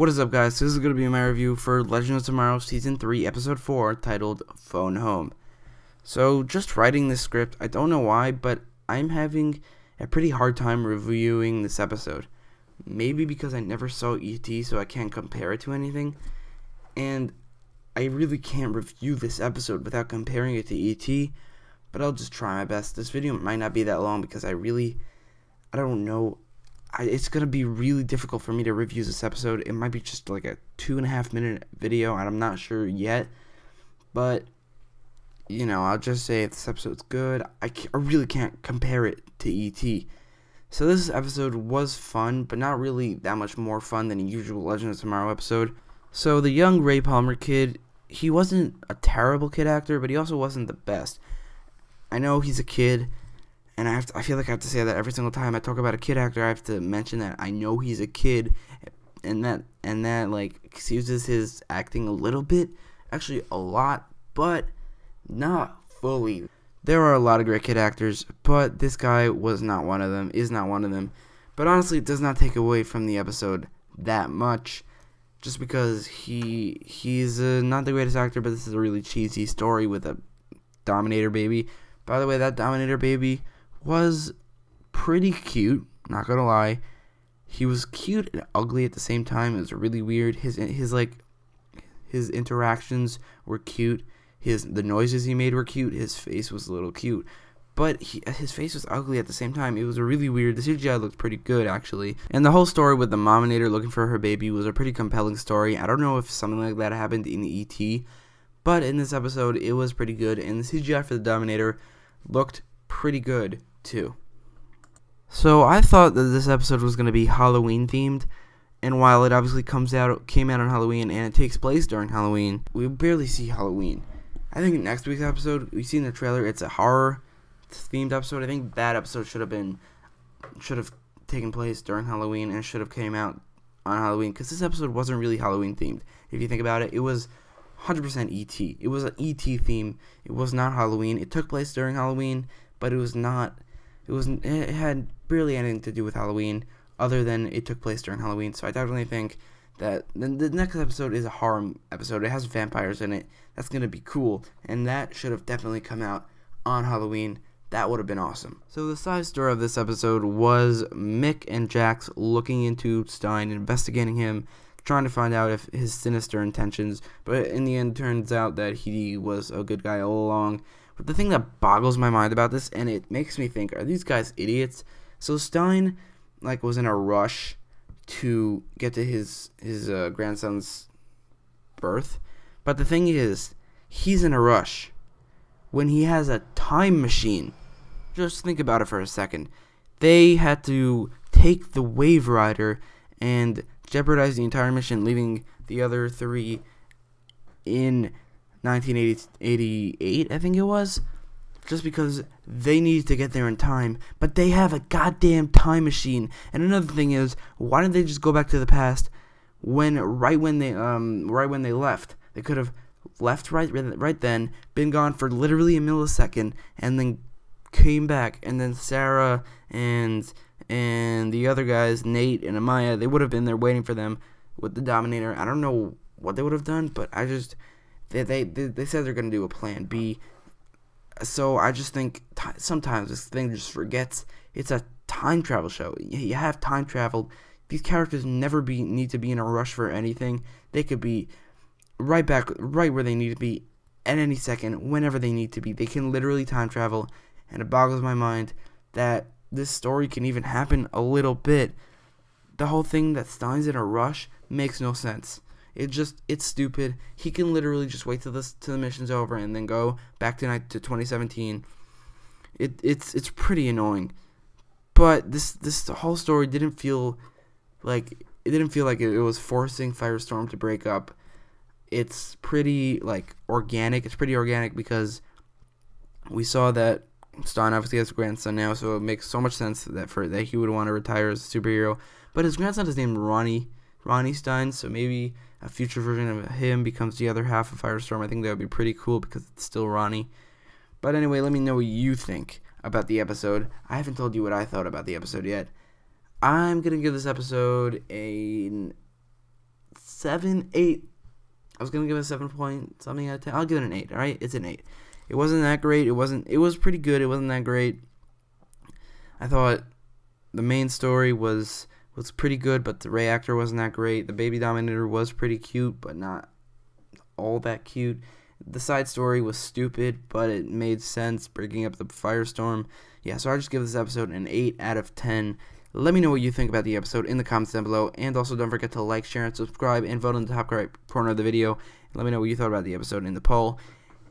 What is up, guys? This is going to be my review for Legend of Tomorrow Season 3, Episode 4, titled Phone Home. So, just writing this script, I don't know why, but I'm having a pretty hard time reviewing this episode. Maybe because I never saw E.T., so I can't compare it to anything. And I really can't review this episode without comparing it to E.T., but I'll just try my best. This video might not be that long because I don't know. It's going to be really difficult for me to review this episode. It might be just like a 2.5 minute video, and I'm not sure yet. But, you know, I'll just say if this episode's good, I really can't compare it to E.T. So this episode was fun, but not really that much more fun than a usual Legend of Tomorrow episode. So the young Ray Palmer kid, he wasn't a terrible kid actor, but he also wasn't the best. I know he's a kid, and I feel like I have to say that every single time I talk about a kid actor. I have to mention that I know he's a kid, and that like excuses his acting a little bit, actually a lot, but not fully. There are a lot of great kid actors, but this guy was not one of them. Is not one of them. But honestly, it does not take away from the episode that much, just because he's not the greatest actor. But this is a really cheesy story with a Dominator baby. By the way, that Dominator baby was pretty cute, not gonna lie. He was cute and ugly at the same time. It was really weird. His interactions were cute. The noises he made were cute. His face was a little cute, but his face was ugly at the same time. It was really weird. The CGI looked pretty good, actually. And the whole story with the Dominator looking for her baby was a pretty compelling story. I don't know if something like that happened in E.T., but in this episode, it was pretty good. And the CGI for the Dominator looked pretty good too. So I thought that this episode was going to be Halloween themed, and while it obviously came out on Halloween and it takes place during Halloween, we barely see Halloween. I think next week's episode, we see in the trailer, it's a horror themed episode. I think that episode should have taken place during Halloween and should have came out on Halloween, because this episode wasn't really Halloween themed. If you think about it, it was 100% E.T. It was an E.T. theme. It was not Halloween. It took place during Halloween, but it had barely anything to do with Halloween other than it took place during Halloween. So I definitely think that the next episode is a horror episode. It has vampires in it. That's going to be cool, and that should have definitely come out on Halloween. That would have been awesome. So the side story of this episode was Mick and Jax looking into Stein, investigating him, trying to find out if his sinister intentions, but in the end turns out that he was a good guy all along. But the thing that boggles my mind about this, and it makes me think, are these guys idiots? So Stein was in a rush to get to his grandson's birth, but the thing is, he's in a rush when he has a time machine. Just think about it for a second. They had to take the Wave Rider and jeopardize the entire mission, leaving the other three in 1988, I think it was, just because they needed to get there in time. But they have a goddamn time machine. And another thing is, why didn't they just go back to the past right when they left? They could have left right then, been gone for literally a millisecond, and then came back, and then Sarah and the other guys, Nate and Amaya, they would have been there waiting for them with the Dominator. I don't know what they would have done, but they said they're going to do a plan B. So I just think sometimes this thing just forgets it's a time travel show. You have time travel. These characters never need to be in a rush for anything. They could be right where they need to be at any second, whenever they need to be. They can literally time travel, and it boggles my mind that this story can even happen a little bit. The whole thing that Stein's in a rush makes no sense. It's stupid. He can literally just wait till the mission's over and then go back to 2017. It's pretty annoying. But this whole story didn't feel like it was forcing Firestorm to break up. It's pretty organic. It's pretty organic because we saw that Stein obviously has a grandson now, so it makes so much sense that he would want to retire as a superhero. But his grandson is named Ronnie Stein, so maybe a future version of him becomes the other half of Firestorm. I think that would be pretty cool because it's still Ronnie. But anyway, let me know what you think about the episode. I haven't told you what I thought about the episode yet. I'm going to give this episode a 7, 8. I was gonna give it a 7 point something out of 10. I'll give it an 8. All right, it's an 8. It wasn't that great. It was pretty good. It wasn't that great. I thought the main story was pretty good, but the Ray actor wasn't that great. The baby Dominator was pretty cute, but not all that cute. The side story was stupid, but it made sense, breaking up the firestorm. Yeah, so I'll just give this episode an 8 out of 10. Let me know what you think about the episode in the comments down below, and also don't forget to like, share, and subscribe, and vote in the top right corner of the video. Let me know what you thought about the episode in the poll,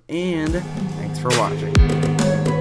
and thanks for watching.